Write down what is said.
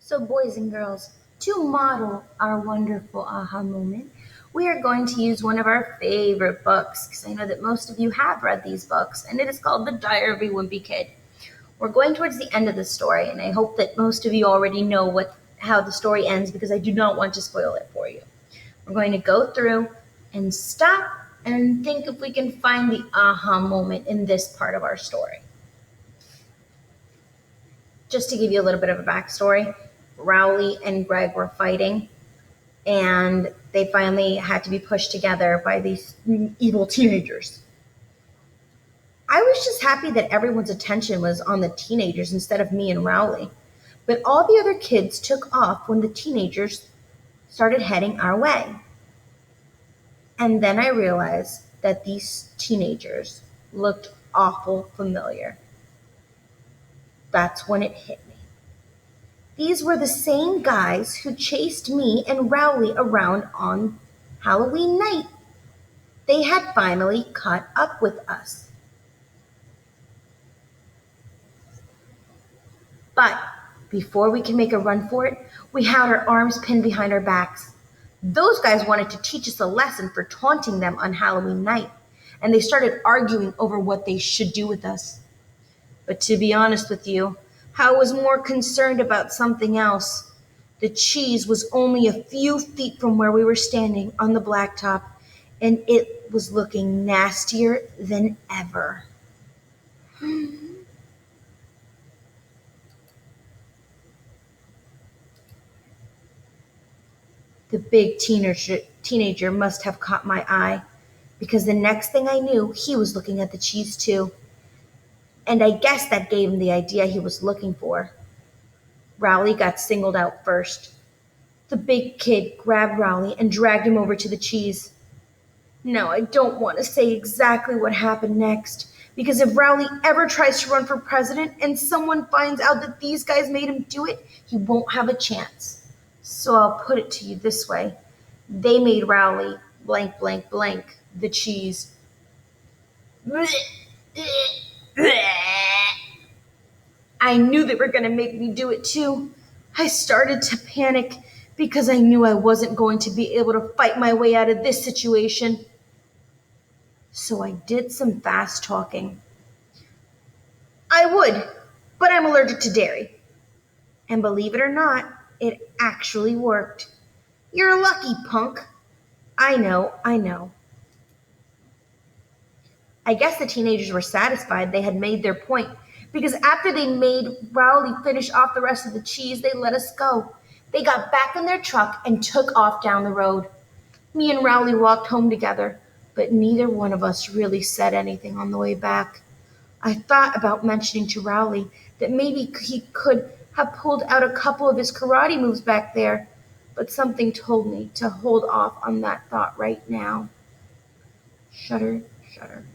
So, boys and girls, to model our wonderful aha moment, we are going to use one of our favorite books because I know that most of you have read these books, and it is called The Diary of a Wimpy Kid. We're going towards the end of the story, and I hope that most of you already know how the story ends because I do not want to spoil it for you. We're going to go through and stop and think if we can find the aha moment in this part of our story. Just to give you a little bit of a backstory, Rowley and Greg were fighting, and they finally had to be pushed together by these evil teenagers. I was just happy that everyone's attention was on the teenagers instead of me and Rowley. But all the other kids took off when the teenagers started heading our way. And then I realized that these teenagers looked awful familiar. That's when it hit me. These were the same guys who chased me and Rowley around on Halloween night. They had finally caught up with us. But before we could make a run for it, we had our arms pinned behind our backs. Those guys wanted to teach us a lesson for taunting them on Halloween night, and they started arguing over what they should do with us. But to be honest with you, I was more concerned about something else. The cheese was only a few feet from where we were standing on the blacktop, and it was looking nastier than ever. The big teenager must have caught my eye, because the next thing I knew, he was looking at the cheese too. And I guess that gave him the idea he was looking for. Rowley got singled out first. The big kid grabbed Rowley and dragged him over to the cheese. Now, I don't want to say exactly what happened next, because if Rowley ever tries to run for president and someone finds out that these guys made him do it, he won't have a chance. So I'll put it to you this way. They made Rowley blank, blank, blank, the cheese. I knew they were going to make me do it too. I started to panic because I knew I wasn't going to be able to fight my way out of this situation. So I did some fast talking. I would, but I'm allergic to dairy. And believe it or not, it actually worked. You're lucky, punk. I know. I guess the teenagers were satisfied they had made their point, because after they made Rowley finish off the rest of the cheese, they let us go. They got back in their truck and took off down the road. Me and Rowley walked home together, but neither one of us really said anything on the way back. I thought about mentioning to Rowley that maybe he could have pulled out a couple of his karate moves back there, but something told me to hold off on that thought right now. Shudder, shudder.